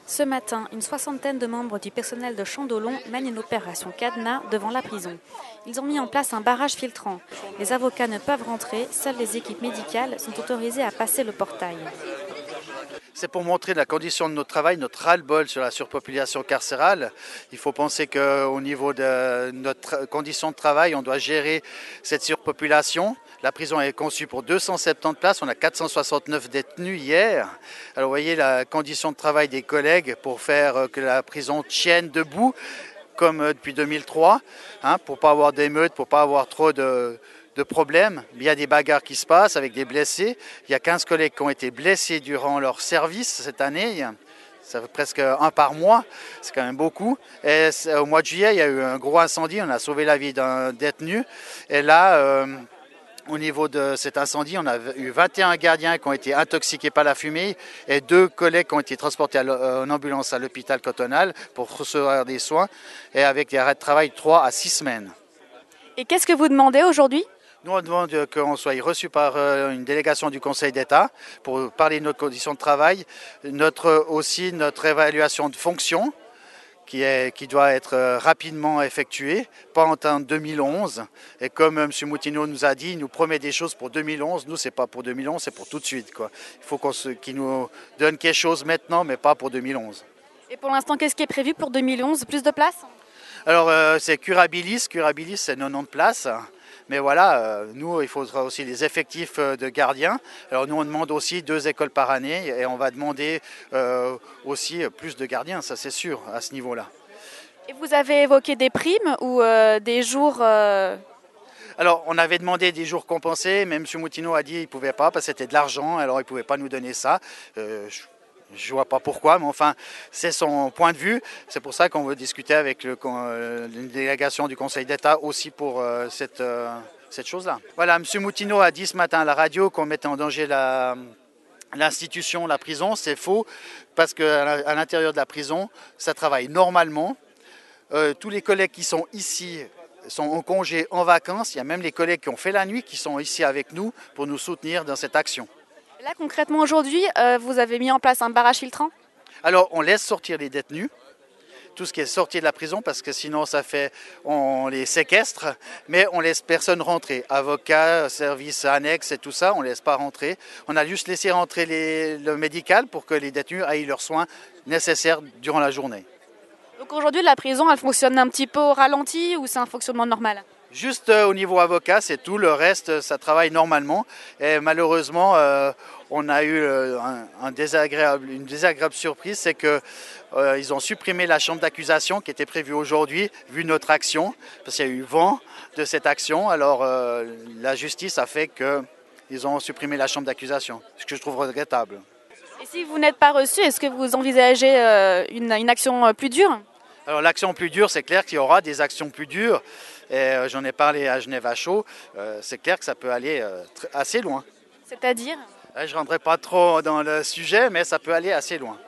Ce matin, une soixantaine de membres du personnel de Chandolon mènent une opération cadenas devant la prison. Ils ont mis en place un barrage filtrant. Les avocats ne peuvent rentrer, seules les équipes médicales sont autorisées à passer le portail. C'est pour montrer la condition de notre travail, notre ras-le-bol sur la surpopulation carcérale. Il faut penser qu'au niveau de notre condition de travail, on doit gérer cette surpopulation. La prison est conçue pour 270 places, on a 469 détenus hier. Alors vous voyez la condition de travail des collègues pour faire que la prison tienne debout, comme depuis 2003, pour ne pas avoir d'émeutes, pour ne pas avoir trop de problèmes. Il y a des bagarres qui se passent avec des blessés. Il y a 15 collègues qui ont été blessés durant leur service cette année. Ça fait presque un par mois, c'est quand même beaucoup. Et au mois de juillet, il y a eu un gros incendie, on a sauvé la vie d'un détenu. Et là, au niveau de cet incendie, on a eu 21 gardiens qui ont été intoxiqués par la fumée et 2 collègues qui ont été transportés en ambulance à l'hôpital cantonal pour recevoir des soins et avec des arrêts de travail 3 à 6 semaines. Et qu'est-ce que vous demandez aujourd'hui ? Nous, on demande qu'on soit reçu par une délégation du Conseil d'État pour parler de nos conditions de travail, aussi notre évaluation de fonction qui doit être rapidement effectuée, pas en 2011. Et comme M. Moutineau nous a dit, il nous promet des choses pour 2011. Nous, ce n'est pas pour 2011, c'est pour tout de suite, quoi. Il faut qu'il nous donne quelque chose maintenant, mais pas pour 2011. Et pour l'instant, qu'est-ce qui est prévu pour 2011 ? Plus de places ? Alors, c'est Curabilis. Curabilis, c'est 90 places. Mais voilà, nous, il faudra aussi les effectifs de gardiens. Alors nous, on demande aussi 2 écoles par année et on va demander aussi plus de gardiens, ça c'est sûr, à ce niveau-là. Et vous avez évoqué des primes ou des jours Alors, on avait demandé des jours compensés, mais M. Moutineau a dit qu'il ne pouvait pas parce que c'était de l'argent, alors il ne pouvait pas nous donner ça. Je ne vois pas pourquoi, mais enfin, c'est son point de vue. C'est pour ça qu'on veut discuter avec une délégation du Conseil d'État aussi pour cette chose-là. Voilà, M. Moutineau a dit ce matin à la radio qu'on mettait en danger l'institution, la prison. C'est faux, parce qu'à l'intérieur de la prison, ça travaille normalement. Tous les collègues qui sont ici sont en congé, en vacances. Il y a même les collègues qui ont fait la nuit qui sont ici avec nous pour nous soutenir dans cette action. Là, concrètement, aujourd'hui, vous avez mis en place un barrage filtrant ? Alors, on laisse sortir les détenus, tout ce qui est sorti de la prison, parce que sinon, on les séquestre, mais on laisse personne rentrer. Avocats, services annexes et tout ça, on ne laisse pas rentrer. On a juste laissé rentrer le médical pour que les détenus aient leurs soins nécessaires durant la journée. Donc aujourd'hui, la prison, elle fonctionne un petit peu au ralenti ou c'est un fonctionnement normal ? Juste au niveau avocat, c'est tout. Le reste, ça travaille normalement. Et malheureusement, on a eu une désagréable surprise, c'est qu'ils ont supprimé la chambre d'accusation qui était prévue aujourd'hui, vu notre action, parce qu'il y a eu vent de cette action. Alors, la justice a fait qu'ils ont supprimé la chambre d'accusation, ce que je trouve regrettable. Et si vous n'êtes pas reçu, est-ce que vous envisagez une action plus dure ? Alors l'action plus dure, c'est clair qu'il y aura des actions plus dures. Et j'en ai parlé à Genève à chaud. C'est clair que ça peut aller assez loin. C'est-à-dire ? Je ne rentrerai pas trop dans le sujet, mais ça peut aller assez loin.